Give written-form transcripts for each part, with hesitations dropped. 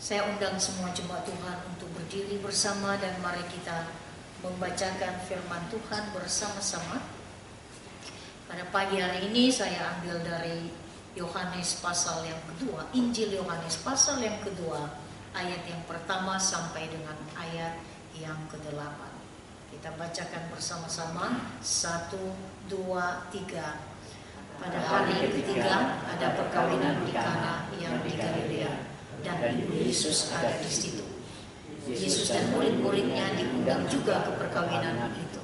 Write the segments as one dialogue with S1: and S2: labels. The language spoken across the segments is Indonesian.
S1: Saya undang semua jemaat Tuhan untuk berdiri bersama dan mari kita membacakan firman Tuhan bersama-sama. Pada pagi hari ini saya ambil dari Yohanes pasal yang kedua, Injil Yohanes pasal yang kedua, ayat yang pertama sampai dengan ayat yang ke-8. Kita bacakan bersama-sama, 1, 2, 3. Pada hari ketiga ada perkawinan di Kana yang di Galilea, dan ibu Yesus ada di situ. Yesus dan murid-muridnya diundang juga ke perkawinan itu.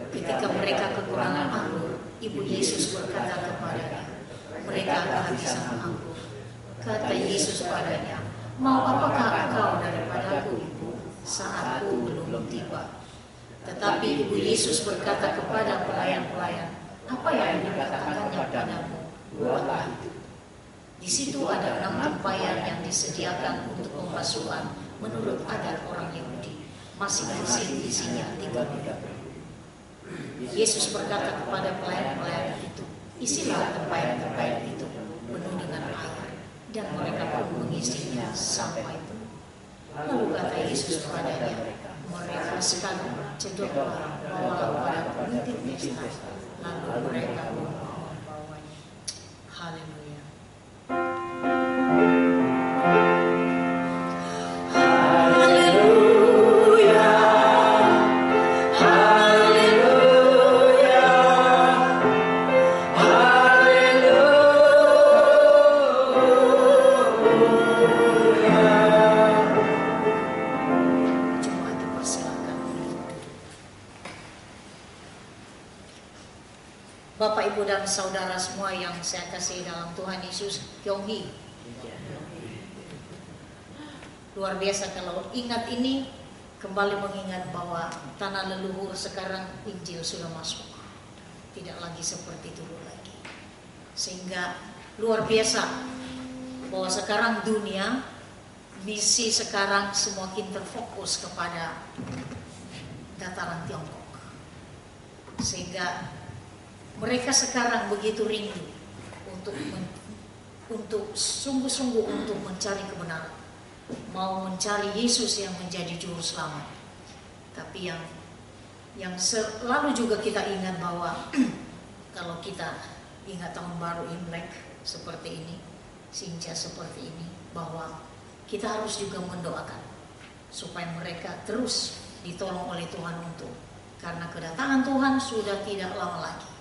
S1: Ketika mereka kekurangan anggur, ibu Yesus berkata kepadanya, mereka kehabisan anggur. Kata Yesus padanya, mau apakah engkau daripadaku, ibu, saatku belum tiba. Tetapi ibu Yesus berkata kepada pelayan-pelayan, apa yang dikatakannya padamu, buatlah itu. Di situ ada 6 tempayan yang disediakan untuk pembasuhan menurut adat orang Yahudi. Masing-masing isinya 3. Yesus berkata kepada pelayan-pelayan itu, isilah tempayan-tempayan itu penuh dengan air, dan mereka pun mengisinya sampai penuh. Lalu kata Yesus kepadanya, mereka sekarang cedoklah bawalah pada pemimpin pesta. Lalu mereka pun membawanya. Haleluya. Bapak, Ibu, dan saudara semua yang saya kasih dalam Tuhan Yesus, Kyonghi. Luar biasa kalau ingat ini, kembali mengingat bahwa tanah leluhur sekarang Injil sudah masuk. Tidak lagi seperti dulu lagi. Sehingga luar biasa bahwa sekarang dunia, misi sekarang semakin terfokus kepada dataran Tiongkok. Sehingga mereka sekarang begitu rindu untuk sungguh-sungguh untuk mencari kebenaran, mau mencari Yesus yang menjadi juru selamat. Tapi yang selalu juga kita ingat bahwa kalau kita ingat tahun baru Imlek seperti ini, Sinja seperti ini, bahwa kita harus juga mendoakan supaya mereka terus ditolong oleh Tuhan karena kedatangan Tuhan sudah tidak lama lagi.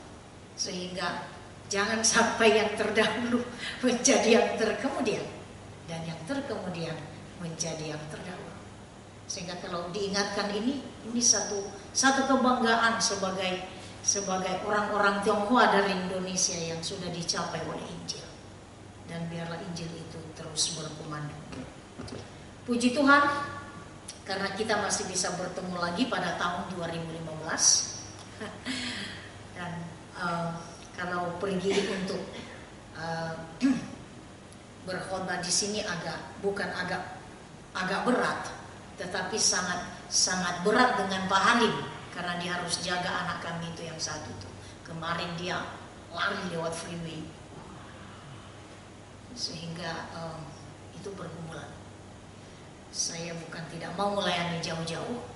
S1: Sehingga jangan sampai yang terdahulu menjadi yang terkemudian, dan yang terkemudian menjadi yang terdahulu. Sehingga kalau diingatkan ini satu kebanggaan sebagai orang-orang Tionghoa dari Indonesia yang sudah dicapai oleh Injil. Dan biarlah Injil itu terus berkumandang. Puji Tuhan, karena kita masih bisa bertemu lagi pada tahun 2015. Dan kalau pergi untuk berkhotbah di sini bukan agak berat, tetapi sangat berat dengan Pak Halim karena dia harus jaga anak kami itu yang satu itu. Kemarin dia lari lewat freeway, sehingga itu pergumulan. Saya bukan tidak mau melayani jauh-jauh,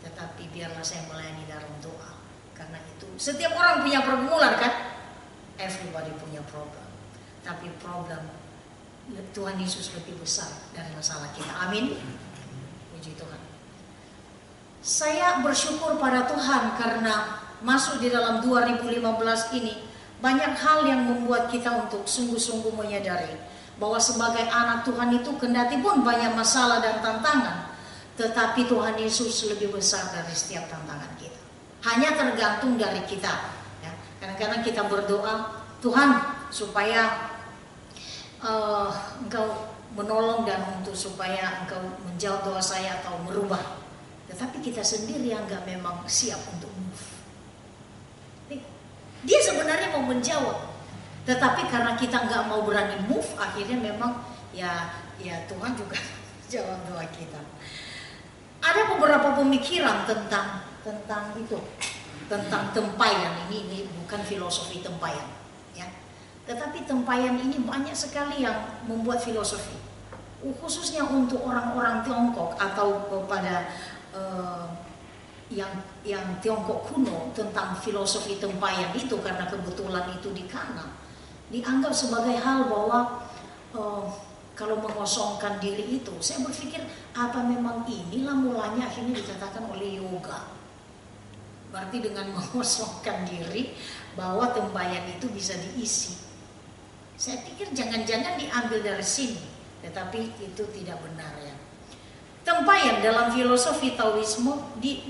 S1: tetapi biarlah saya melayani dalam doa. Karena itu setiap orang punya pergumulan kan? Everybody punya problem. Tapi problem Tuhan Yesus lebih besar dari masalah kita. Amin. Puji Tuhan. Saya bersyukur pada Tuhan karena masuk di dalam 2015 ini banyak hal yang membuat kita untuk sungguh-sungguh menyadari bahwa sebagai anak Tuhan itu kendati pun banyak masalah dan tantangan, tetapi Tuhan Yesus lebih besar dari setiap tantangan kita. Hanya tergantung dari kita. Ya. Kadang-kadang kita berdoa, Tuhan supaya Engkau menolong dan supaya Engkau menjawab doa saya atau merubah. Tetapi kita sendiri yang memang siap untuk move. Dia sebenarnya mau menjawab, tetapi karena kita nggak mau berani move, akhirnya memang ya Tuhan juga jawab doa kita. Ada beberapa pemikiran tentang itu, tentang tempayan. Ini bukan filosofi tempayan, ya. Tetapi tempayan ini banyak sekali yang membuat filosofi. khususnya untuk orang-orang Tiongkok atau kepada yang Tiongkok kuno tentang filosofi tempayan itu, karena kebetulan itu di kanan, dianggap sebagai hal bahwa kalau mengosongkan diri itu, saya berpikir apa memang inilah mulanya akhirnya dikatakan oleh yoga. Berarti dengan mengosongkan diri bahwa tempayan itu bisa diisi. Saya pikir jangan-jangan diambil dari sini, tetapi itu tidak benar ya. Tempayan dalam filosofi Taoisme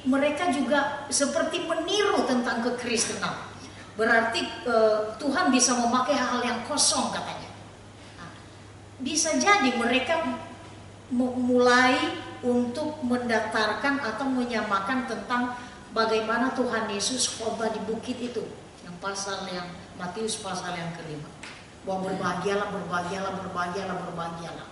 S1: mereka juga seperti meniru tentang kekristenan. Berarti Tuhan bisa memakai hal yang kosong katanya. Nah, bisa jadi mereka mulai untuk mendatarkan atau menyamakan tentang bagaimana Tuhan Yesus khotbah di bukit itu, yang Matius pasal yang kelima, bahwa berbahagialah, berbahagialah, berbahagialah, berbahagialah.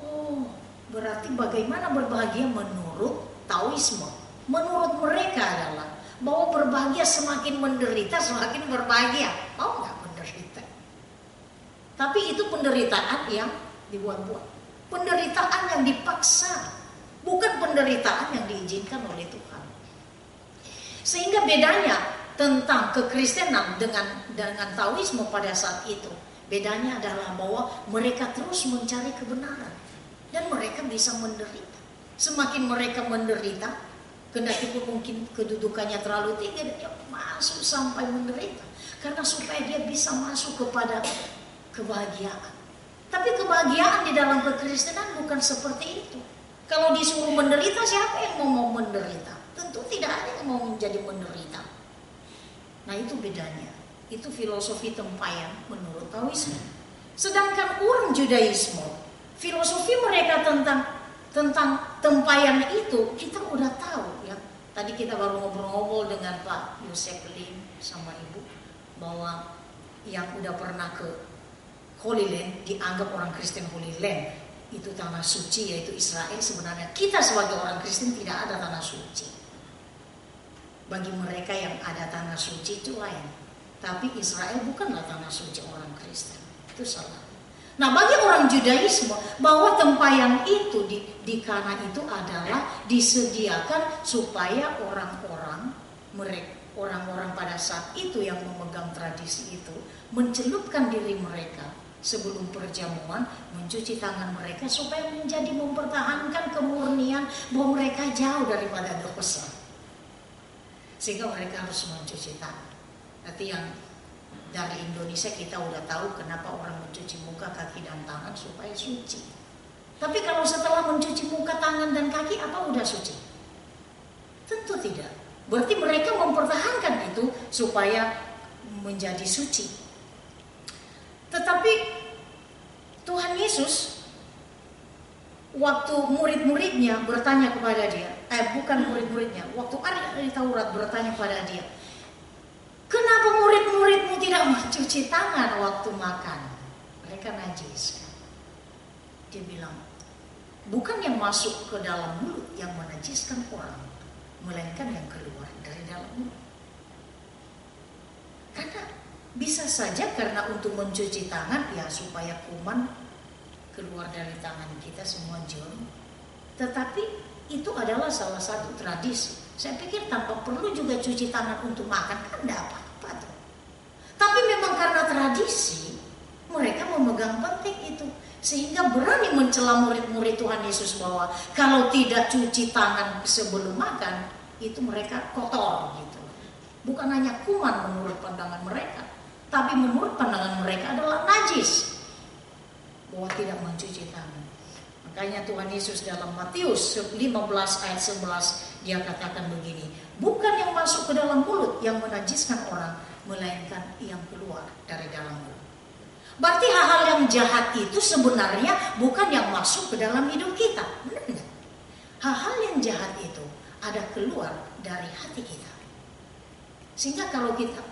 S1: Oh, berarti bagaimana berbahagia menurut Taoisme? Menurut mereka adalah bahwa berbahagia semakin menderita semakin berbahagia. Mau nggak menderita? Tapi itu penderitaan yang dibuat-buat, penderitaan yang dipaksa, bukan penderitaan yang diizinkan oleh Tuhan. Sehingga bedanya tentang kekristenan dengan Taoisme pada saat itu, bedanya adalah bahwa mereka terus mencari kebenaran dan mereka bisa menderita. Semakin mereka menderita, kendati mungkin kedudukannya terlalu tinggi, dia masuk sampai menderita karena supaya dia bisa masuk kepada kebahagiaan. Tapi kebahagiaan di dalam kekristenan bukan seperti itu. Kalau disuruh menderita, siapa yang mau menderita? Tentu tidak ada yang mau menjadi menderita. Nah, itu bedanya. Itu filosofi tempayan menurut Taoisme. Sedangkan orang Judaisme, filosofi mereka tentang tempayan itu kita udah tahu ya. Tadi kita baru ngobrol-ngobrol dengan Pak Yosef Lim sama Ibu bahwa yang udah pernah ke Holy Land, dianggap orang Kristen Holy Land itu tanah suci, yaitu Israel. Sebenarnya kita sebagai orang Kristen tidak ada tanah suci. Bagi mereka yang ada tanah suci itu lain. Tapi Israel bukanlah tanah suci orang Kristen. Itu salah. Nah, bagi orang Judaisme, bahwa tempayan itu di Kana itu adalah disediakan supaya orang-orang pada saat itu yang memegang tradisi itu mencelupkan diri mereka sebelum perjamuan, mencuci tangan mereka supaya menjadi mempertahankan kemurnian bahwa mereka jauh daripada dosa. Sehingga mereka harus mencuci tangan. Nanti yang dari Indonesia kita udah tahu kenapa orang mencuci muka, kaki, dan tangan supaya suci. Tapi kalau setelah mencuci muka, tangan, dan kaki, apa udah suci? Tentu tidak. Berarti mereka mempertahankan itu supaya menjadi suci. Tetapi Tuhan Yesus waktu murid-muridnya bertanya kepada dia, bukan murid-muridnya, waktu ahli Taurat bertanya kepada dia, kenapa murid-muridmu tidak mencuci tangan waktu makan? Mereka najis. Dia bilang, bukan yang masuk ke dalam mulut yang menajiskan orang, melainkan yang keluar dari dalam mulut. Karena bisa saja karena untuk mencuci tangan ya supaya kuman keluar dari tangan kita semua jernih. Tetapi itu adalah salah satu tradisi. Saya pikir tanpa perlu juga cuci tangan untuk makan, kan tidak apa-apa tuh. Tapi memang karena tradisi mereka memegang penting itu, sehingga berani mencela murid-murid Tuhan Yesus bahwa kalau tidak cuci tangan sebelum makan itu mereka kotor gitu. Bukan hanya kuman menurut pandangan mereka, tapi menurut pandangan mereka adalah najis bahwa tidak mencuci tangan. Makanya Tuhan Yesus dalam Matius 15 ayat 11 dia katakan begini, bukan yang masuk ke dalam mulut yang menajiskan orang, melainkan yang keluar dari dalam mulut. Berarti hal-hal yang jahat itu sebenarnya bukan yang masuk ke dalam hidup kita, benar nggak? Hal-hal yang jahat itu ada keluar dari hati kita. Sehingga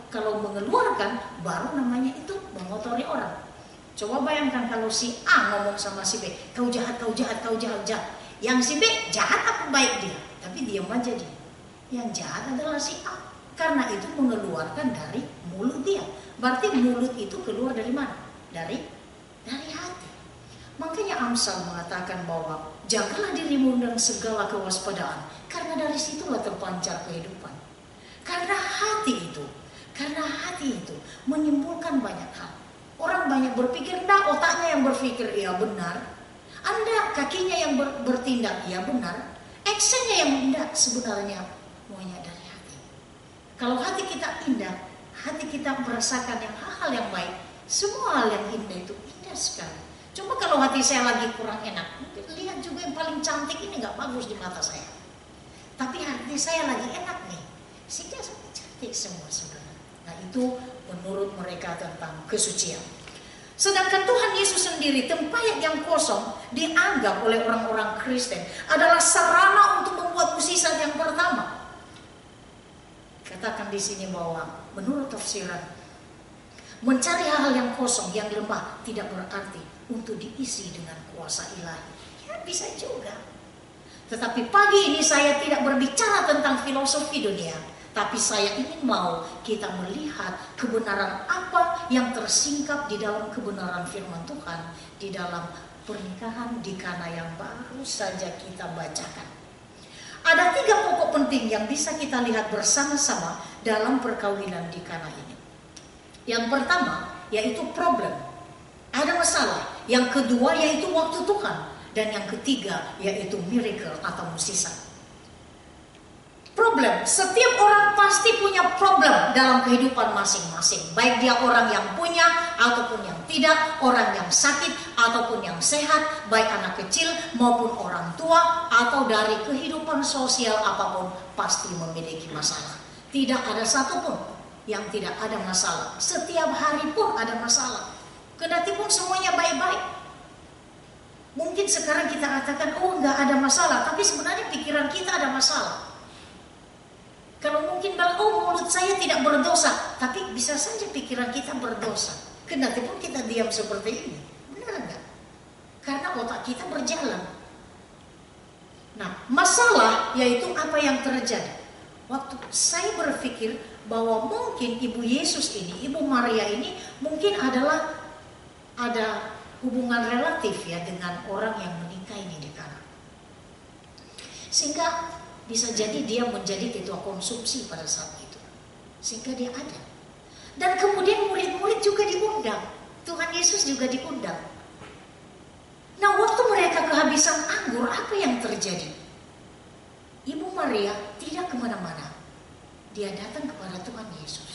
S1: kalau mengeluarkan baru namanya itu mengotori orang. Coba bayangkan kalau si A ngomong sama si B, kau jahat, kau jahat, kau jahat, jahat. Yang si B jahat apa baik dia? Tapi diam aja dia. Yang jahat adalah si A. Karena itu mengeluarkan dari mulut dia. Berarti mulut itu keluar dari mana? Dari hati. Makanya Amsal mengatakan bahwa jagalah dirimu dengan segala kewaspadaan, karena dari situlah terpancar kehidupan. Karena hati itu menimbulkan banyak hal. Orang banyak berpikir, otaknya yang berpikir, iya benar. Anda kakinya yang bertindak, iya benar. Actionnya yang tidak, sebenarnya maunya dari hati. Kalau hati kita indah, hati kita merasakan yang hal-hal yang baik, semua hal yang indah itu indah sekali. Cuma kalau hati saya lagi kurang enak, mungkin lihat juga yang paling cantik ini nggak bagus di mata saya. Tapi hati saya lagi enak nih, sehingga cantik semua saudara. Nah itu menurut mereka tentang kesucian. Sedangkan Tuhan Yesus sendiri, tempat yang kosong dianggap oleh orang-orang Kristen adalah sarana untuk membuat mukjizat yang pertama. Katakan di sini bahwa menurut tafsiran, mencari hal-hal yang kosong, yang lemah tidak berarti untuk diisi dengan kuasa ilahi. Ya bisa juga. Tetapi pagi ini saya tidak berbicara tentang filosofi dunia, tapi saya ingin mau kita melihat kebenaran apa yang tersingkap di dalam kebenaran firman Tuhan di dalam pernikahan di Kana yang baru saja kita bacakan. Ada 3 pokok penting yang bisa kita lihat bersama-sama dalam perkawinan di Kana ini. Yang pertama yaitu problem, ada masalah. Yang kedua yaitu waktu Tuhan. Dan yang ketiga yaitu miracle atau mukjizat. Problem, setiap orang pasti punya problem dalam kehidupan masing-masing. Baik dia orang yang punya ataupun yang tidak, orang yang sakit ataupun yang sehat, baik anak kecil maupun orang tua, atau dari kehidupan sosial apapun pasti memiliki masalah. Tidak ada satupun yang tidak ada masalah. Setiap hari pun ada masalah. Kendati pun semuanya baik-baik. Mungkin sekarang kita katakan, nggak ada masalah, tapi sebenarnya pikiran kita ada masalah. Kalau mungkin bilang, mulut saya tidak berdosa, tapi bisa saja pikiran kita berdosa. Kendati pun kita diam seperti ini, benar nggak? Karena otak kita berjalan. Nah, masalah yaitu apa yang terjadi. Waktu saya berpikir bahwa mungkin Ibu Yesus ini, Ibu Maria ini mungkin ada hubungan relatif ya dengan orang yang menikah ini di Kana. Sehingga bisa jadi dia menjadi ketua konsumsi pada saat itu. Sehingga dia ada. Dan kemudian murid-murid juga diundang. Tuhan Yesus juga diundang. Nah waktu mereka kehabisan anggur, apa yang terjadi? Ibu Maria tidak kemana-mana. Dia datang kepada Tuhan Yesus.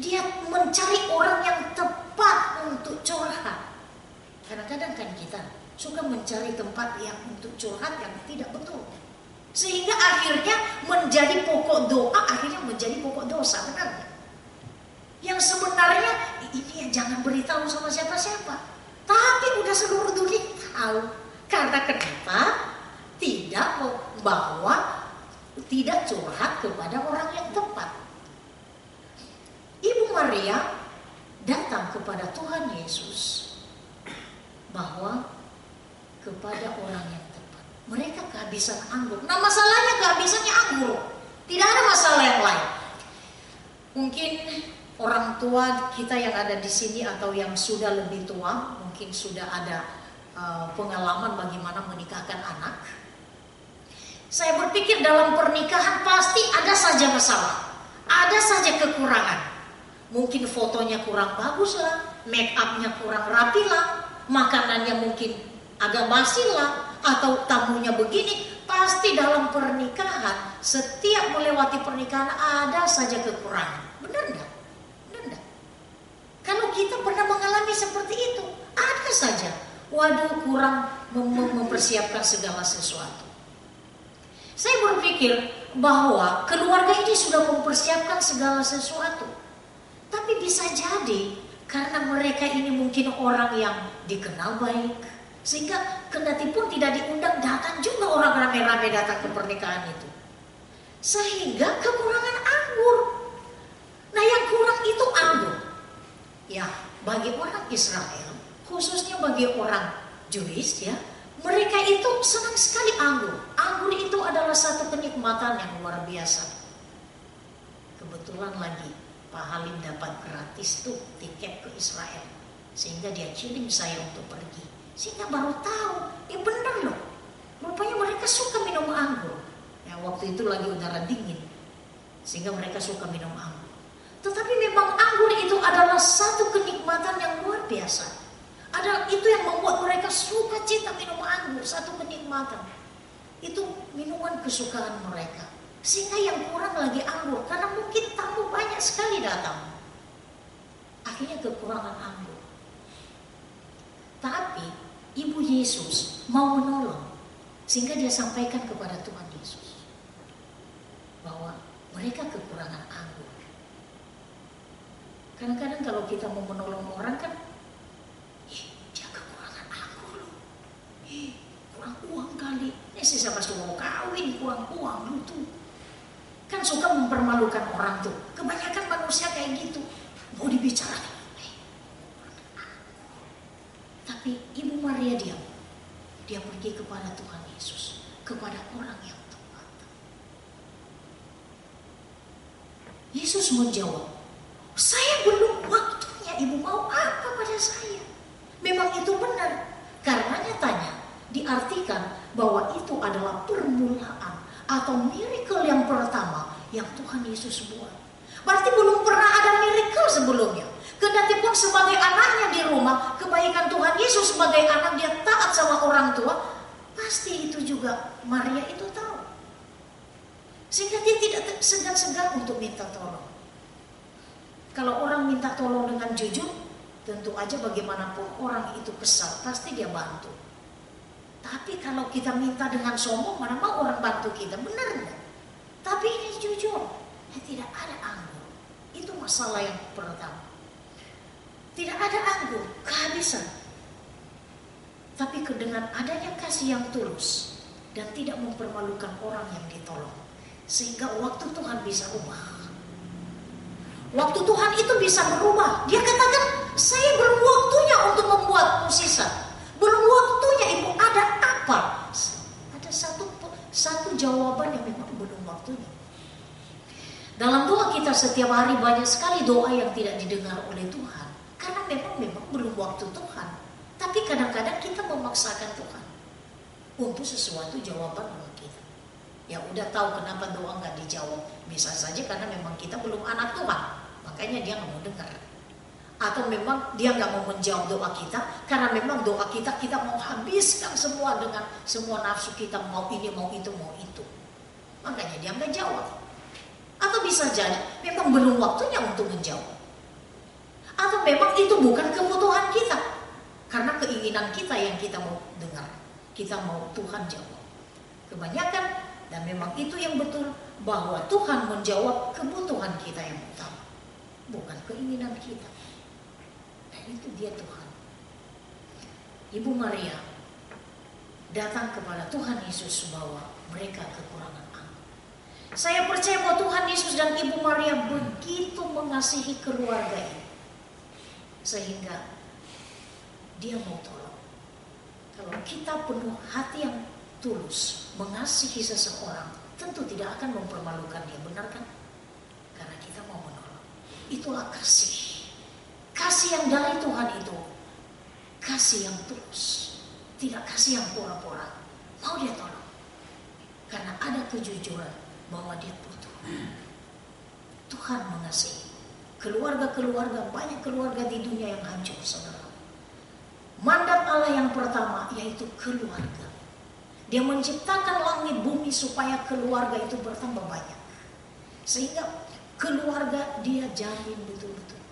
S1: Dia mencari orang yang tepat untuk curhat. Kadang-kadang kan kita suka mencari tempat yang untuk curhat yang tidak betul. Sehingga akhirnya menjadi pokok doa, akhirnya menjadi pokok dosa, benar? Yang sebenarnya ini jangan beritahu sama siapa-siapa. Tapi udah seluruh dunia tahu. Karena kenapa? Tidak membawa, tidak curhat kepada orang yang tepat. Ibu Maria datang kepada Tuhan Yesus bahwa kepada orang yang tepat. Mereka kehabisan anggur. Nah masalahnya kehabisannya anggur. Tidak ada masalah yang lain. Mungkin orang tua kita yang ada di sini atau yang sudah lebih tua, mungkin sudah ada pengalaman bagaimana menikahkan anak. Saya berpikir dalam pernikahan pasti ada saja masalah. Ada saja kekurangan. Mungkin fotonya kurang bagus lah, make upnya kurang rapi lah, makanannya mungkin agak basi lah, atau tamunya begini. Pasti dalam pernikahan, setiap melewati pernikahan ada saja kekurangan. Benar enggak? Benar enggak? Kalau kita pernah mengalami seperti itu, ada saja. Waduh, kurang mempersiapkan segala sesuatu. Saya berpikir bahwa keluarga ini sudah mempersiapkan segala sesuatu. Tapi bisa jadi karena mereka ini mungkin orang yang dikenal baik, sehingga kendati pun tidak diundang, datang juga orang ramai-ramai datang ke pernikahan itu. Sehingga kekurangan anggur. Nah yang kurang itu anggur. Ya bagi orang Israel, khususnya bagi orang Jewish ya, mereka itu senang sekali anggur. Anggur itu adalah satu kenikmatan yang luar biasa. Kebetulan lagi Pak Halim dapat gratis tuh tiket ke Israel, sehingga dia kirim saya untuk pergi. Sehingga baru tahu, benar loh. Rupanya mereka suka minum anggur. Ya, waktu itu lagi udara dingin, sehingga mereka suka minum anggur. Tetapi memang anggur itu adalah satu kenikmatan yang luar biasa. Itu yang membuat mereka suka cita minum anggur, satu kenikmatan. Itu minuman kesukaan mereka. Sehingga yang kurang lagi anggur, karena mungkin tamu banyak sekali datang. Akhirnya kekurangan anggur. Tapi Ibu Yesus mau menolong, sehingga dia sampaikan kepada Tuhan Yesus bahwa mereka kekurangan anggur. Kadang-kadang kalau kita mau menolong orang kan, dia kekurangan anggur loh, kurang uang kali, ini siapa suruh mau kawin kurang uang lu tuh. Kan suka mempermalukan orang tuh. Kebanyakan manusia kayak gitu, mau dibicarakan. Tapi Ibu Maria diam. Dia pergi kepada Tuhan Yesus, kepada orang yang tepat. Yesus menjawab, saya belum waktunya, Ibu mau apa pada saya? Memang itu benar. Karenanya tanya, diartikan bahwa itu adalah permulaan atau miracle yang pertama yang Tuhan Yesus buat. Berarti belum pernah ada miracle sebelumnya. Kendati pun sebagai anaknya di rumah, kebaikan Tuhan Yesus sebagai anak, dia taat sama orang tua, pasti itu juga Maria itu tahu. Sehingga dia tidak segan-segan untuk minta tolong. Kalau orang minta tolong dengan jujur, tentu aja bagaimanapun orang itu kesal, pasti dia bantu. Tapi kalau kita minta dengan sombong, mana mau orang bantu kita, benar enggak? Tapi ini jujur, tidak ada anggur. Itu masalah yang pertama. Tidak ada anggur, kehabisan. Tapi dengan adanya kasih yang tulus dan tidak mempermalukan orang yang ditolong, sehingga waktu Tuhan bisa ubah. Waktu Tuhan itu bisa berubah. Dia katakan, saya belum waktunya untuk membuat musisat. Belum waktunya, Ibu, ada apa? Ada satu jawaban yang memang belum waktunya. Dalam doa kita setiap hari banyak sekali doa yang tidak didengar oleh Tuhan. Karena memang belum waktu Tuhan. Tapi kadang-kadang kita memaksakan Tuhan untuk sesuatu jawaban buat kita. Ya udah tahu kenapa doa nggak dijawab. Bisa saja karena memang kita belum anak Tuhan. Makanya dia nggak mau dengar. Atau memang dia nggak mau menjawab doa kita. Karena memang doa kita mau habiskan semua dengan semua nafsu kita. Mau ini, mau itu, mau itu. Makanya dia nggak jawab. Atau bisa jadi memang belum waktunya untuk menjawab. Atau memang itu bukan kebutuhan kita. Karena keinginan kita yang kita mau dengar. Kita mau Tuhan jawab. Kebanyakan, dan memang itu yang betul, bahwa Tuhan menjawab kebutuhan kita yang utama. Bukan keinginan kita. Dan itu dia Tuhan. Ibu Maria datang kepada Tuhan Yesus bahwa mereka kekurangan anggur. Saya percaya bahwa Tuhan Yesus dan Ibu Maria begitu mengasihi keluarga ini. Sehingga dia mau tolong. Kalau kita penuh hati yang tulus mengasihi seseorang, tentu tidak akan mempermalukan dia, benar kan? Karena kita mau menolong. Itulah kasih. Kasih yang dari Tuhan itu kasih yang tulus, tidak kasih yang pura-pura. Mau dia tolong karena ada kejujuran bahwa dia butuh. Tuhan mengasihi. Keluarga-keluarga, banyak keluarga di dunia yang hancur, saudara. Mandat Allah yang pertama yaitu keluarga. Dia menciptakan langit bumi supaya keluarga itu bertambah banyak. Sehingga keluarga dia jamin betul-betul.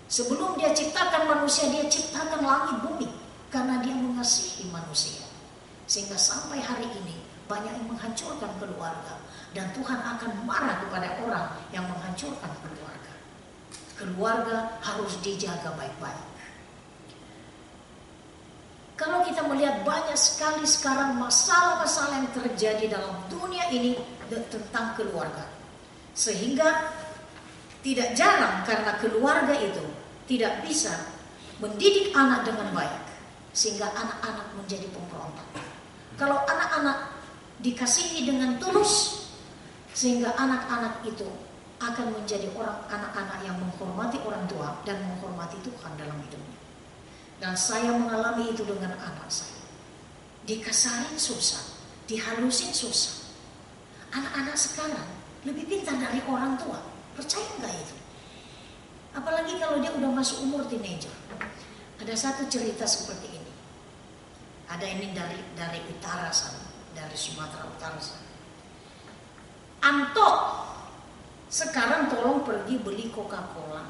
S1: Sebelum dia ciptakan manusia, dia ciptakan langit bumi. Karena dia mengasihi manusia. Sehingga sampai hari ini banyak yang menghancurkan keluarga. Dan Tuhan akan marah kepada orang yang menghancurkan keluarga. Keluarga harus dijaga baik-baik. Kalau kita melihat banyak sekali sekarang masalah-masalah yang terjadi dalam dunia ini tentang keluarga. Sehingga tidak jarang karena keluarga itu tidak bisa mendidik anak dengan baik. Sehingga anak-anak menjadi pemberontak. Kalau anak-anak dikasihi dengan tulus, sehingga anak-anak itu akan menjadi anak-anak yang menghormati orang tua dan menghormati Tuhan dalam hidupnya. Dan saya mengalami itu dengan anak saya. Dikasarin susah, dihalusin susah. Anak-anak sekarang lebih pintar dari orang tua. Percaya nggak itu? Apalagi kalau dia udah masuk umur teenager. Ada satu cerita seperti ini. Ada ini dari utara sana, dari Sumatera Utara sana. Anto, sekarang tolong pergi beli Coca-Cola.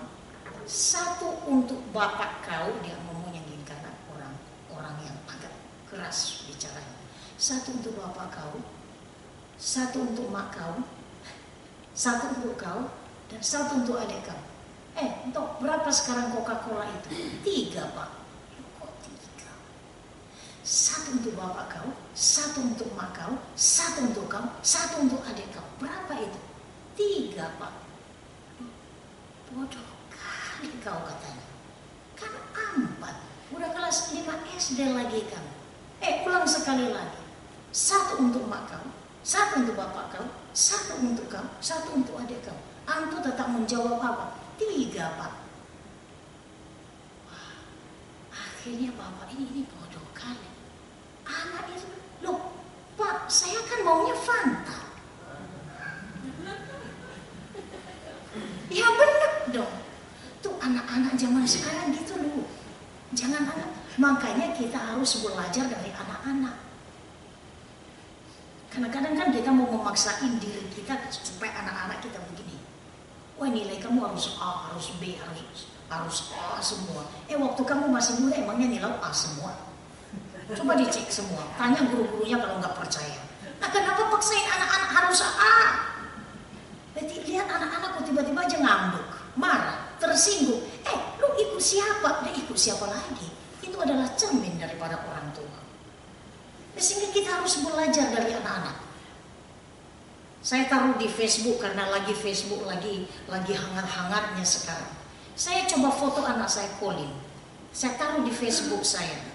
S1: Satu untuk bapak kau, dia ngomongnya gini karena orang yang agak keras bicaranya. Satu untuk bapak kau, satu untuk mak kau, satu untuk kau, dan satu untuk adik kau. Untuk berapa sekarang Coca-Cola itu? 3, Pak. Kok 3? Satu untuk bapak kau, satu untuk mak kau, satu untuk kau, satu untuk adik kau. Berapa itu? 3, Pak. Bodoh kali kau katanya. Kan 4. Udah kelas 5 SD lagi kan. Ulang sekali lagi. Satu untuk mak kau, satu untuk bapak kau, satu untuk kau, satu untuk adik kau. Antu tetap menjawab apa? 3, Pak. Wah, akhirnya bapak ini bodoh kali. Anak itu, loh Pak, saya kan maunya Fanta. Ya benar dong. Tuh anak-anak zaman sekarang gitu loh. Jangan anak. Makanya kita harus belajar dari anak-anak. Karena kadang kan kita mau memaksain diri kita supaya anak-anak kita begini. Wah, nilai kamu harus A, harus B, harus A semua. Waktu kamu masih muda emangnya nilai A semua? Coba dicek semua. Tanya guru-gurunya kalau nggak percaya. Nah, kenapa paksain anak-anak harus A? Berarti lihat anak-anak kok tiba-tiba aja ngambek, marah, tersinggung. Lu ikut siapa? Dia ikut siapa lagi? Itu adalah cermin daripada orang tua. Sehingga kita harus belajar dari anak-anak. Saya taruh di Facebook karena Facebook lagi hangat-hangatnya sekarang. Saya coba foto anak saya Colin. Saya taruh di Facebook saya,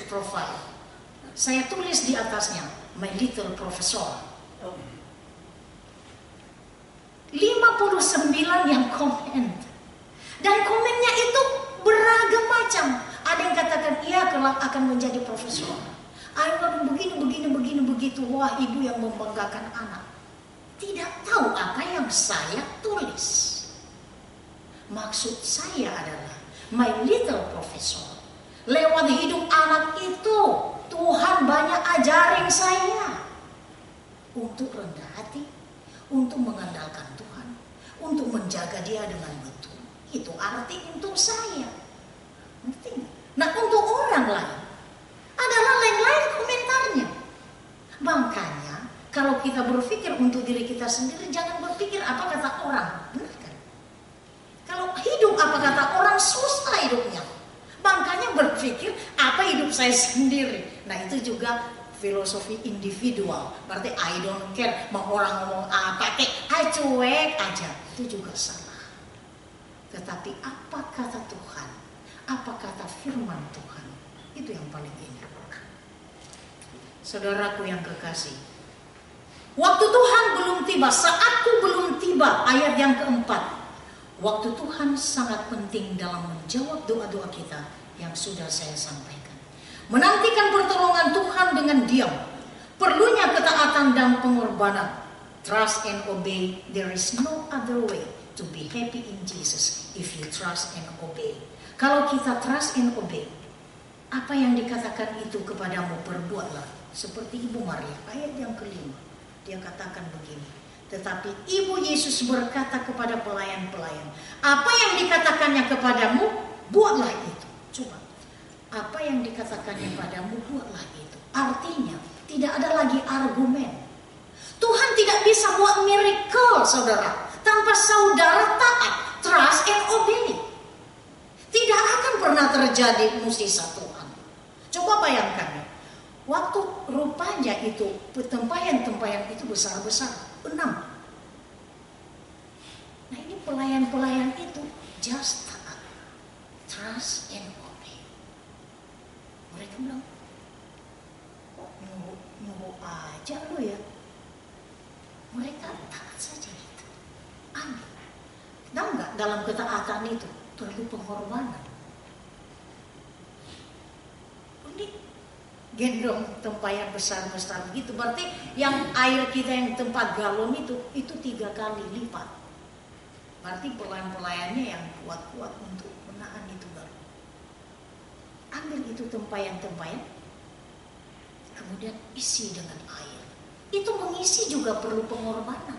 S1: profile. Saya tulis di atasnya, My Little Professor. 59 yang komen. Dan komennya itu beragam macam. Ada yang katakan, iya kelak akan menjadi profesor. Ada begini begitu. Wah, ibu yang membanggakan anak. Tidak tahu apa yang saya tulis. Maksud saya adalah My Little Professor. Lewat hidup anak itu Tuhan banyak ajarin saya untuk rendah hati, untuk mengandalkan Tuhan, untuk menjaga dia dengan betul. Itu arti untuk saya. Ngerti? Nah, untuk orang lain adalah lain-lain komentarnya. Makanya kalau kita berpikir untuk diri kita sendiri, jangan berpikir apa kata orang. Benar kan? Kalau hidup apa kata orang, susah hidupnya. Makanya berpikir apa hidup saya sendiri. Nah, itu juga filosofi individual. Berarti I don't care mau orang ngomong apa, cuek aja. Itu juga salah. Tetapi apa kata Tuhan? Apa kata firman Tuhan? Itu yang paling indah. Saudaraku yang kekasih, waktu Tuhan belum tiba, saatku belum tiba, ayat yang keempat. Waktu Tuhan sangat penting dalam menjawab doa-doa kita yang sudah saya sampaikan. Menantikan pertolongan Tuhan dengan diam. Perlunya ketaatan dan pengorbanan. Trust and obey. There is no other way to be happy in Jesus if you trust and obey. Kalau kita trust and obey, apa yang dikatakan itu kepadamu, perbuatlah. Seperti Ibu Maria, ayat yang kelima. Dia katakan begini. Tetapi Ibu Yesus berkata kepada pelayan-pelayan, apa yang dikatakannya kepadamu, buatlah itu. Coba, apa yang dikatakannya padamu, buatlah itu. Artinya, tidak ada lagi argumen. Tuhan tidak bisa buat miracle, saudara, tanpa saudara taat, trust and obey. Tidak akan pernah terjadi mukjizat Tuhan. Coba bayangkan, waktu rupanya itu tempayan-tempayan itu besar-besar, 6. Nah, ini pelayan-pelayan itu just taat, trust and obey. Mereka bilang, nyuruh aja lo ya. Mereka taat saja gitu. Ambil. Tahu nggak dalam ketaatan itu perlu pengorbanan. gendong tempayan besar-besar gitu. Berarti yang air kita yang tempat galon itu 3 kali lipat. Berarti pelayan-pelayannya yang kuat-kuat untuk menahan itu galon. Ambil itu tempayan-tempayan, kemudian isi dengan air. Itu mengisi juga perlu pengorbanan.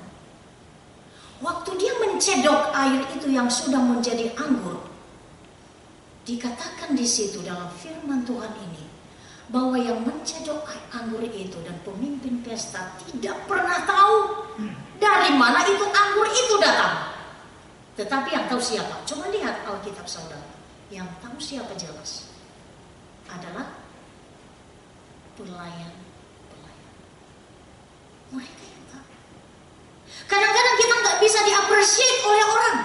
S1: Waktu dia mencedok air itu yang sudah menjadi anggur, dikatakan di situ dalam firman Tuhan ini bahwa yang mencedok anggur itu dan pemimpin pesta tidak pernah tahu dari mana itu anggur itu datang. Tetapi yang tahu siapa? Coba lihat Alkitab saudara. Yang tahu siapa jelas adalah pelayan-pelayan. Mereka yang tahu. Kadang-kadang kita nggak bisa diapresiasi oleh orang.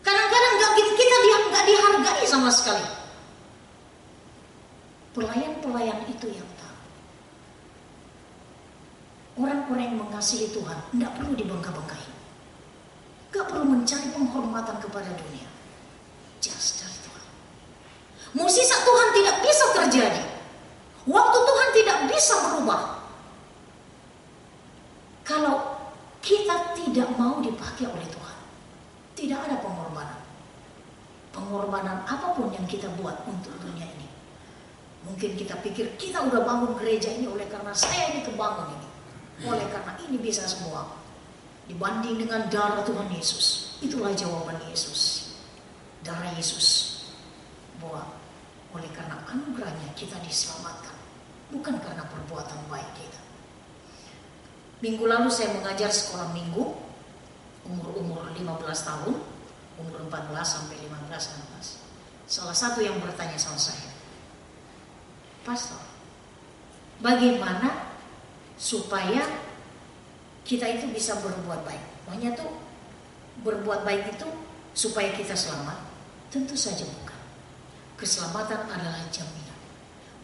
S1: Kadang-kadang kita nggak dihargai sama sekali. Pelayan-pelayan itu yang tahu. Orang-orang yang mengasihi Tuhan tidak perlu dibangga-banggain. Gak perlu mencari penghormatan kepada dunia. Just dari Tuhan. Mukjizat Tuhan tidak bisa terjadi. Waktu Tuhan tidak bisa berubah kalau kita tidak mau dipakai oleh Tuhan. Tidak ada pengorbanan. Pengorbanan apapun yang kita buat untuk dunia ini. Mungkin kita pikir kita udah bangun gereja ini oleh karena saya ini kebangun ini. Oleh karena ini bisa semua. Dibanding dengan darah Tuhan Yesus. Itulah jawaban Yesus. Darah Yesus. Bahwa oleh karena anugerahnya kita diselamatkan. Bukan karena perbuatan baik kita. Minggu lalu saya mengajar sekolah minggu. Umur 15 tahun. Umur 14 sampai 15-16. Salah satu yang bertanya sama saya. Pastor, bagaimana supaya kita itu bisa berbuat baik? Makanya tuh berbuat baik itu supaya kita selamat? Tentu saja bukan. Keselamatan adalah jaminan.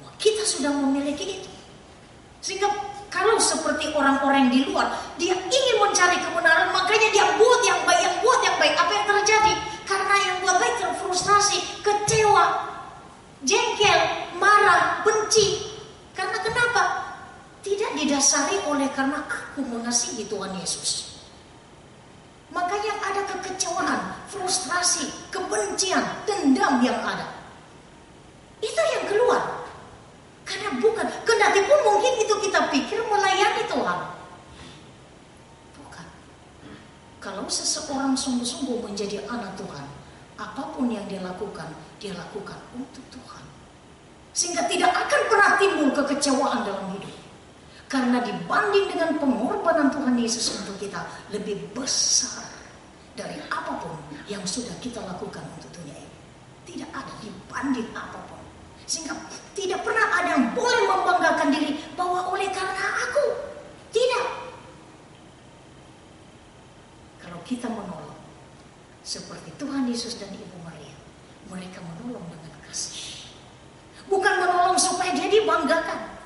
S1: Wah, kita sudah memiliki itu. Sehingga kalau seperti orang-orang di luar, dia ingin mencari kebenaran, makanya dia buat yang baik, Apa yang terjadi? Karena yang buat baik terfrustrasi, kecewa, jengkel, marah, benci. Karena kenapa? Tidak didasari oleh karena aku mengasihi Tuhan Yesus. Makanya ada kekecewaan, frustrasi, kebencian, dendam yang ada. Itu yang keluar. Karena bukan, kendati pun mungkin itu kita pikir melayani Tuhan. Bukan. Kalau seseorang sungguh-sungguh menjadi anak Tuhan, apapun yang dia lakukan untuk Tuhan. Sehingga tidak akan pernah timbul kekecewaan dalam hidup. Karena dibanding dengan pengorbanan Tuhan Yesus untuk kita, lebih besar dari apapun yang sudah kita lakukan untuk dunia ini. Tidak ada dibanding apapun. Sehingga tidak pernah ada yang boleh membanggakan diri bahwa oleh karena aku. Tidak. Kalau kita menolong seperti Tuhan Yesus dan Ibu Maria, mereka menolong dengan kasih. Bukan menolong supaya dia dibanggakan.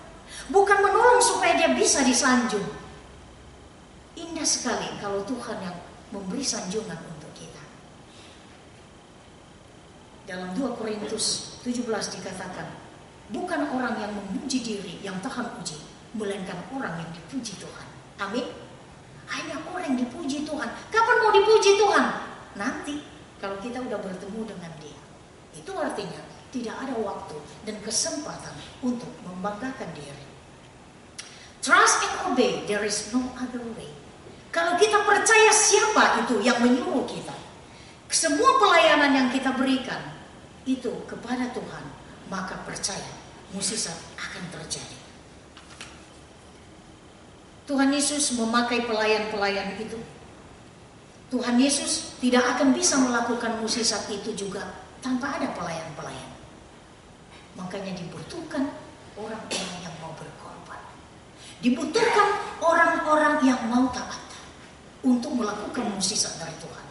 S1: Bukan menolong supaya dia bisa disanjung. Indah sekali kalau Tuhan yang memberi sanjungan untuk kita. Dalam 2 Korintus 17 dikatakan, bukan orang yang memuji diri yang tahan uji, melainkan orang yang dipuji Tuhan. Amin. Hanya orang yang dipuji Tuhan. Kapan mau dipuji Tuhan? Nanti kalau kita udah bertemu dengan Dia. Itu artinya tidak ada waktu dan kesempatan untuk membanggakan diri. Trust and obey, there is no other way. Kalau kita percaya siapa itu yang menyuruh kita, semua pelayanan yang kita berikan itu kepada Tuhan, maka percaya mukjizat akan terjadi. Tuhan Yesus memakai pelayan-pelayan itu. Tuhan Yesus tidak akan bisa melakukan mukjizat itu juga tanpa ada pelayan-pelayan. Makanya dibutuhkan orang-orang yang mau berkorban. Dibutuhkan orang-orang yang mau taat untuk melakukan mukjizat dari Tuhan.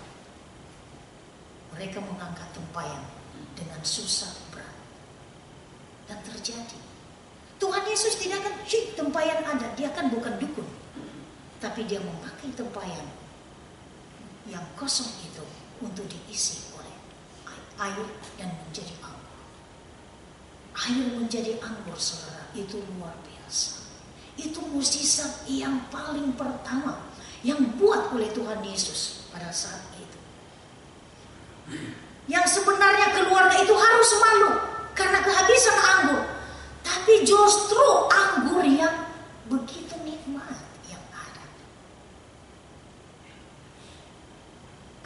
S1: Mereka mengangkat tempayan dengan susah berat. Dan terjadi. Tuhan Yesus tidak akan, tempayan ada. Dia kan bukan dukun. Tapi dia memakai tempayan yang kosong itu untuk diisi oleh air dan menjadi anggur. Air menjadi anggur, saudara, itu luar biasa. Itu mukjizat yang paling pertama yang buat oleh Tuhan Yesus pada saat itu. Yang sebenarnya keluarga itu harus malu karena kehabisan anggur. Tapi justru anggur yang begitu nikmat yang ada.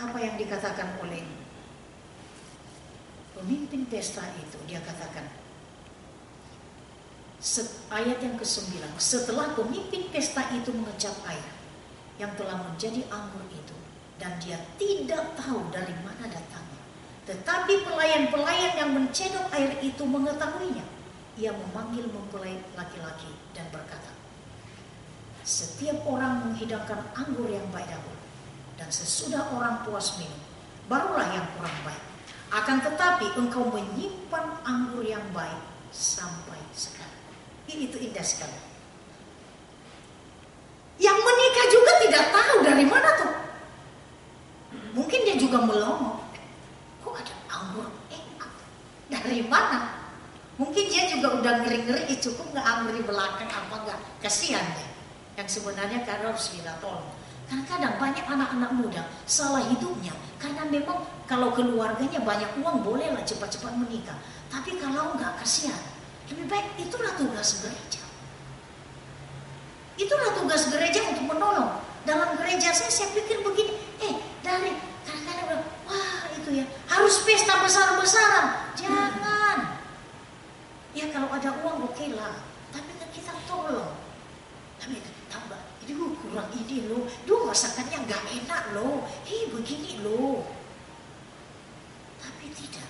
S1: Apa yang dikatakan oleh pemimpin pesta itu? Dia katakan, ayat yang ke-9, setelah pemimpin pesta itu mengecap air yang telah menjadi anggur itu, dan dia tidak tahu dari mana datangnya, tetapi pelayan-pelayan yang mencedok air itu mengetahuinya. Ia memanggil mempelai laki-laki dan berkata, setiap orang menghidangkan anggur yang baik dahulu, dan sesudah orang puas minum, barulah yang kurang baik. Akan tetapi engkau menyimpan anggur yang baik sampai sekarang. Itu indah sekali. Yang menikah juga tidak tahu dari mana tuh. Mungkin dia juga melongo. Kok ada anggur enak? Dari mana? Mungkin dia juga udah ngeri-ngeri, cukup nggak anggur di belakang apa nggak? Kasihan deh. Yang sebenarnya karena harus kita tolong. Kadang-kadang banyak anak-anak muda salah hidupnya karena memang kalau keluarganya banyak uang bolehlah cepat-cepat menikah. Tapi kalau nggak, kasihan. Lebih baik, itulah tugas gereja. Itulah tugas gereja untuk menolong. Dalam gereja saya pikir begini, dari kadang-kadang wah itu ya harus pesta besar-besaran. Jangan. Ya kalau ada uang oke lah, tapi kan kita tolong. Tapi tambah, itu kurang ini loh, masakannya nggak enak loh, begini loh. Tapi tidak.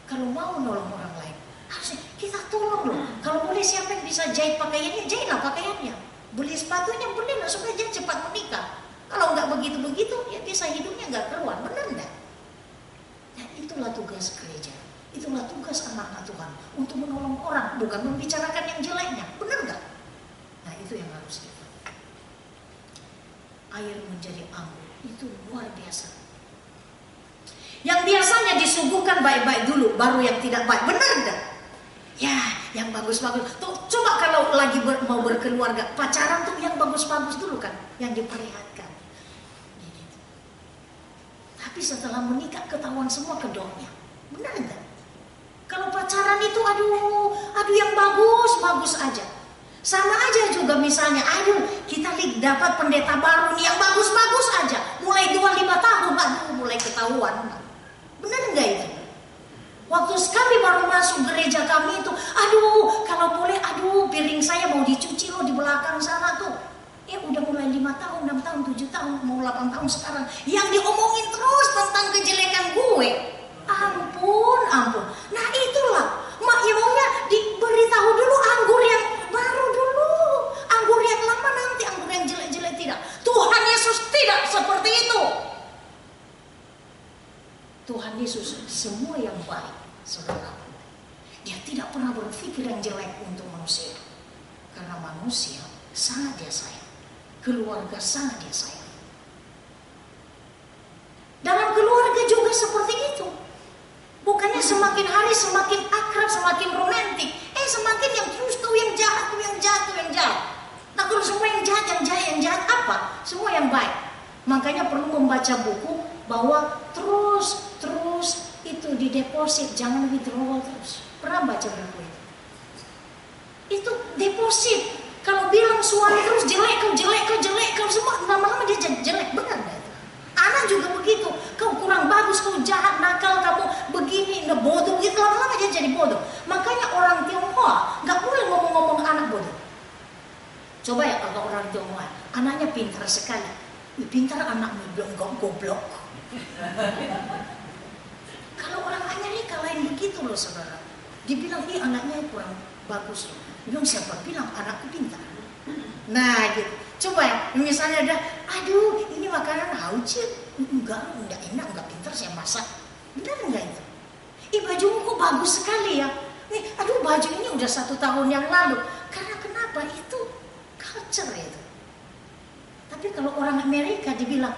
S1: Kalau mau nolong orang lain, harusnya kita tolong loh. Kalau boleh siapa yang bisa jahit pakaiannya, jahitlah pakaiannya. Beli sepatunya, belilah supaya dia cepat menikah. Kalau nggak begitu-begitu, ya bisa hidupnya nggak keluar, benar nggak? Nah itulah tugas gereja. Itulah tugas anak-anak Tuhan untuk menolong orang, bukan membicarakan yang jeleknya, benar nggak? Nah itu yang harus kita. Air menjadi anggur, itu luar biasa. Yang biasanya disuguhkan baik-baik dulu, baru yang tidak baik, benar nggak? Ya, yang bagus-bagus. Tuh, coba kalau lagi mau berkeluarga, pacaran tuh yang bagus-bagus dulu kan, yang diperlihatkan. Tapi setelah menikah ketahuan semua kedoknya, benar nggak? Kalau pacaran itu aduh yang bagus aja. Sama aja juga misalnya, kita dapat pendeta baru nih yang bagus-bagus aja. Mulai 25 tahun, mulai ketahuan. Benar nggak itu? Waktu kami baru masuk gereja kami itu, kalau boleh, piring saya mau dicuci loh di belakang sana tuh. Udah mulai 5 tahun, 6 tahun, 7 tahun, mau 8 tahun sekarang. Yang diomongin terus tentang kejelekan gue. Ampun. Nah itulah, maunya diberitahu dulu anggur yang baru dulu. Anggur yang lama nanti, anggur yang jelek-jelek tidak. Tuhan Yesus tidak seperti itu. Tuhan Yesus semua yang baik, saudara. Dia tidak pernah berpikir yang jelek untuk manusia. Karena manusia sangat dia sayang. Keluarga sangat dia sayang. Dalam keluarga juga seperti itu. Bukannya semakin hari semakin akrab, semakin romantis. Semakin yang terus tuh yang jahat. Nah kalau semua yang jahat apa? Semua yang baik. Makanya perlu membaca buku bahwa terus itu dideposit, jangan withdrawal terus. Pernah baca buku itu? Itu deposit. Kalau bilang suami terus jelek kau semua lama-lama dia jelek, benar nggak? Anak juga begitu. Kau kurang bagus, kau jahat, nakal, kamu begini, bodoh gitu, lama-lama dia jadi bodoh. Makanya orang Tionghoa nggak boleh ngomong-ngomong anak bodoh. Coba ya kalau orang Tionghoa, anaknya pintar sekali. Pintar anaknya bilang goblok. Kalau orang Amerika lain begitu loh saudara. Dibilang anaknya kurang bagus loh. Bilang siapa bilang anakku pintar. Nah gitu. Coba ya, misalnya ada, ini makanan haus, enggak enak, enggak pintar saya masak. Benar enggak itu? Bajumu kok bagus sekali ya. Baju ini udah 1 tahun yang lalu. Karena kenapa? Itu culture itu. Tapi kalau orang Amerika dibilang,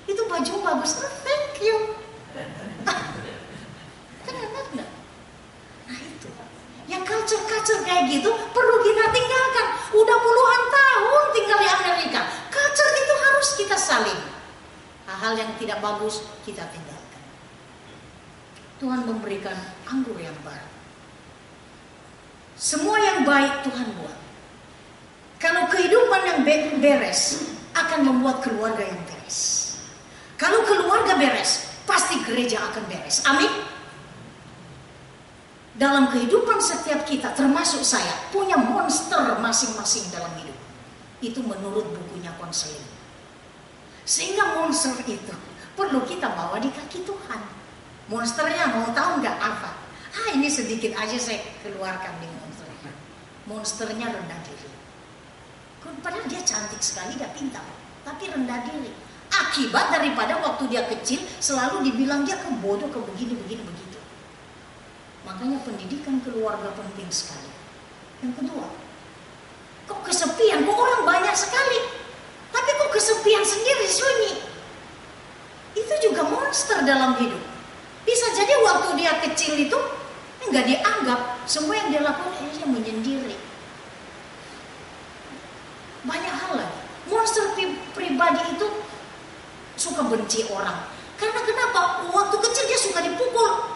S1: itu baju bagus, thank you. Kan enak enggak? Nah itu. culture kayak gitu perlu kita tinggalkan. Udah puluhan tahun tinggal di Amerika. Culture itu harus kita salin. Hal-hal yang tidak bagus kita tinggalkan. Tuhan memberikan anggur yang baru. Semua yang baik Tuhan buat. Kalau kehidupan yang beres akan membuat keluarga yang beres. Kalau keluarga beres, pasti gereja akan beres. Amin. Dalam kehidupan setiap kita, termasuk saya, punya monster masing-masing dalam hidup. Itu menurut bukunya konseling. Sehingga monster itu perlu kita bawa di kaki Tuhan. Monsternya mau tahu nggak apa? Ini sedikit aja saya keluarkan di monsternya. Monsternya rendah diri. Padahal dia cantik sekali, dia pintar, tapi rendah diri. Akibat daripada waktu dia kecil selalu dibilang dia kebodoh, begini begitu. Makanya pendidikan keluarga penting sekali. Yang kedua, kok kesepian? Kok orang banyak sekali, tapi kok kesepian sendiri, sunyi? Itu juga monster dalam hidup. Bisa jadi waktu dia kecil itu nggak dianggap, semua yang dia lakukan dia menyendiri. Banyak hal lagi. Monster pribadi itu suka benci orang. Karena kenapa? Waktu kecil dia suka dipukul.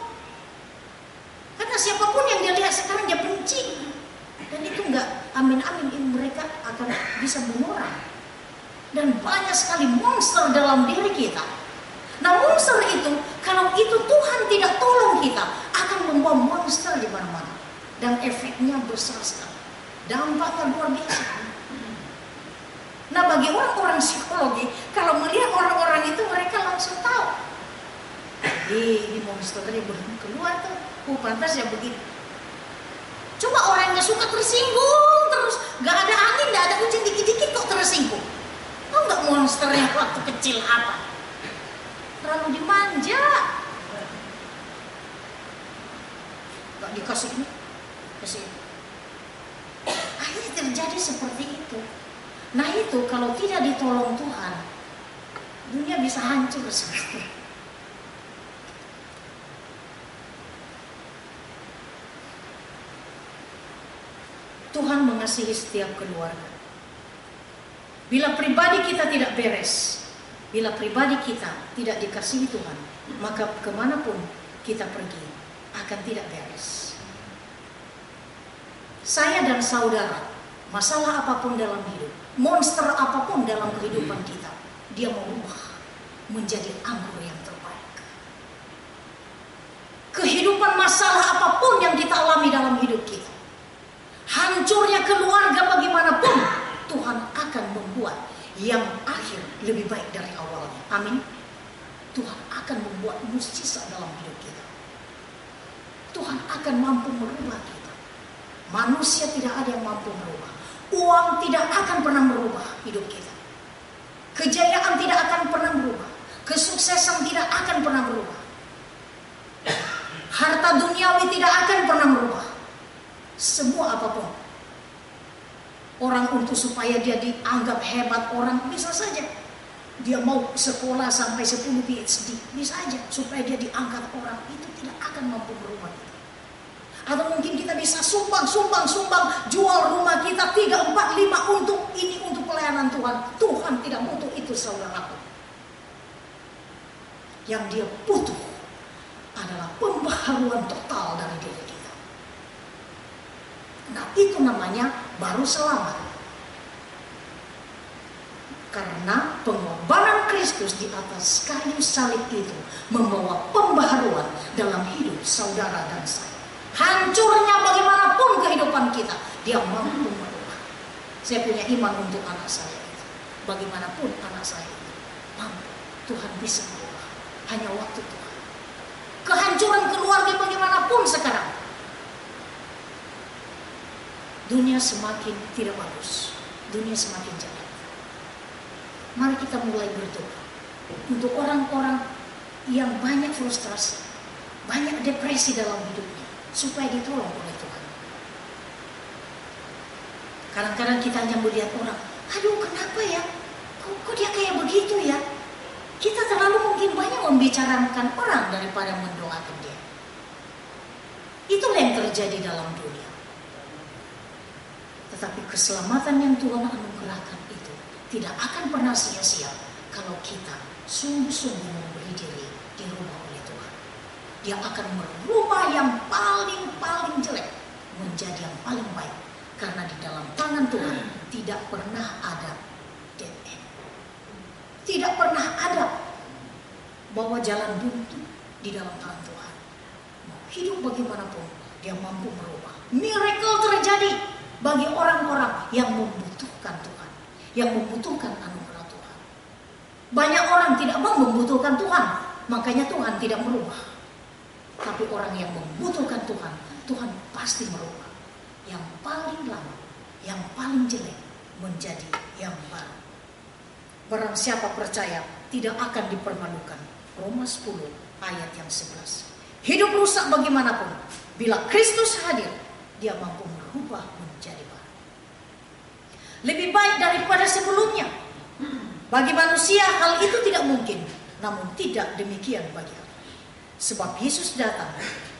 S1: Karena siapapun yang dia lihat sekarang dia benci. Dan itu enggak, amin-amin, mereka akan bisa bunuh orang. Dan banyak sekali monster dalam diri kita. Nah, monster itu, kalau itu Tuhan tidak tolong kita, akan membawa monster di mana-mana. Dan efeknya besar sekali. Dampaknya luar biasa. Nah, bagi orang-orang psikologi, kalau melihat orang-orang itu mereka langsung tahu. Ini monster tadi belum keluar tuh. Pantas ya begini. Coba orangnya suka tersinggung terus, gak ada angin, gak ada hujan, dikit-dikit kok tersinggung. Tahu nggak monsternya waktu kecil apa? Terlalu dimanja. Gak dikasih ini, kasih ini. Akhirnya terjadi seperti itu. Nah itu kalau tidak ditolong Tuhan, dunia bisa hancur seperti itu. Tuhan mengasihi setiap keluarga. Bila pribadi kita tidak beres, bila pribadi kita tidak dikasihi Tuhan, maka kemanapun kita pergi akan tidak beres. Saya dan saudara, masalah apapun dalam hidup, monster apapun dalam kehidupan kita, dia mau ubah menjadi anggur yang terbaik. Kehidupan masalah apapun yang kita alami dalam hidup kita, hancurnya keluarga bagaimanapun, Tuhan akan membuat yang akhir lebih baik dari awalnya. Amin. Tuhan akan membuat mukjizat dalam hidup kita. Tuhan akan mampu merubah kita. Manusia tidak ada yang mampu merubah. Uang tidak akan pernah merubah hidup kita. Kejayaan tidak akan pernah merubah. Kesuksesan tidak akan pernah merubah. Harta duniawi tidak akan pernah merubah. Semua apapun. Orang untuk supaya dia dianggap hebat orang, bisa saja. Dia mau sekolah sampai 10 PhD, bisa aja. Supaya dia diangkat orang, itu tidak akan mampu merubah kita. Atau mungkin kita bisa sumbang, jual rumah kita 3, 4, 5 untuk ini, untuk pelayanan Tuhan. Tuhan tidak butuh itu, saudaraku. Yang dia butuh adalah pembaharuan total dari diri kita. Nah, itu namanya baru selamat. Karena pengorbanan Kristus di atas kayu salib itu membawa pembaharuan dalam hidup saudara dan saya. Hancurnya bagaimanapun kehidupan kita, dia mampu merubah. Saya punya iman untuk anak saya itu. Bagaimanapun anak saya itu mampu, Tuhan bisa merubah. Hanya waktu Tuhan. Kehancuran keluarga bagaimanapun sekarang, dunia semakin tidak bagus, dunia semakin jahat. Mari kita mulai berdoa untuk orang-orang yang banyak frustrasi, banyak depresi dalam hidupnya, supaya ditolong oleh Tuhan. Kadang-kadang kita hanya melihat orang, aduh kenapa ya, kok dia kayak begitu ya. Kita terlalu mungkin banyak membicarakan orang daripada mendoakan dia. Itulah yang terjadi dalam dunia. Tetapi keselamatan yang Tuhan anugerahkan itu tidak akan pernah sia-sia kalau kita sungguh-sungguh memberi diri dirubah oleh Tuhan. Dia akan merubah yang paling jelek menjadi yang paling baik. Karena di dalam tangan Tuhan tidak pernah ada dead end. Tidak pernah ada bahwa jalan buntu di dalam tangan Tuhan. Mau hidup bagaimanapun, dia mampu merubah. Miracle terjadi bagi orang-orang yang membutuhkan Tuhan, yang membutuhkan anugerah Tuhan. Banyak orang tidak mau membutuhkan Tuhan, makanya Tuhan tidak merubah. Tapi orang yang membutuhkan Tuhan, Tuhan pasti merubah. Yang paling lama, yang paling jelek menjadi yang baru. Barang siapa percaya tidak akan dipermalukan. Roma 10 ayat yang 11. Hidup rusak bagaimanapun, bila Kristus hadir, dia mampu merubah menjadi baru. Lebih baik daripada sebelumnya. Bagi manusia hal itu tidak mungkin, namun tidak demikian bagi Allah. Sebab Yesus datang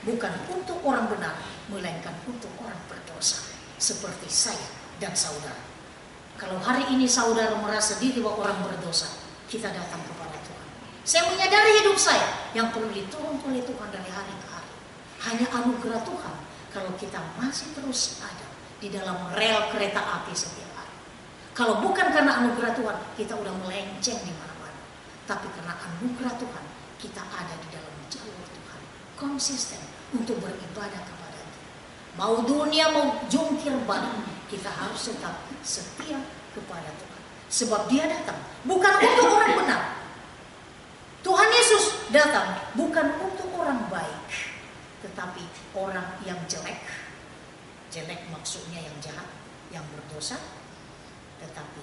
S1: bukan untuk orang benar, melainkan untuk orang berdosa, seperti saya dan saudara. Kalau hari ini saudara merasa diri bahwa orang berdosa, kita datang kepada Tuhan. Saya menyadari hidup saya yang perlu ditolong oleh Tuhan dari hari ke hari. Hanya anugerah Tuhan kalau kita masih terus ada di dalam rel kereta api setiap hari. Kalau bukan karena anugerah Tuhan, kita udah melenceng di mana-mana. Tapi karena anugerah Tuhan, kita ada di dalam jalur Tuhan, konsisten untuk beribadah kepada Dia. Mau dunia mau jungkir balik, kita harus tetap setia kepada Tuhan. Sebab Dia datang bukan untuk orang benar. Tuhan Yesus datang bukan untuk orang baik, tetapi orang yang jelek. Jelek maksudnya yang jahat, yang berdosa. Tetapi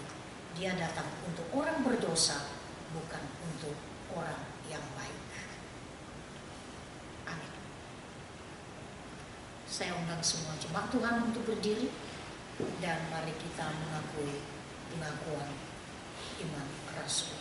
S1: Dia datang untuk orang berdosa, bukan untuk orang yang baik. Amin. Saya undang semua jemaat Tuhan untuk berdiri, dan mari kita mengakui pengakuan iman rasul.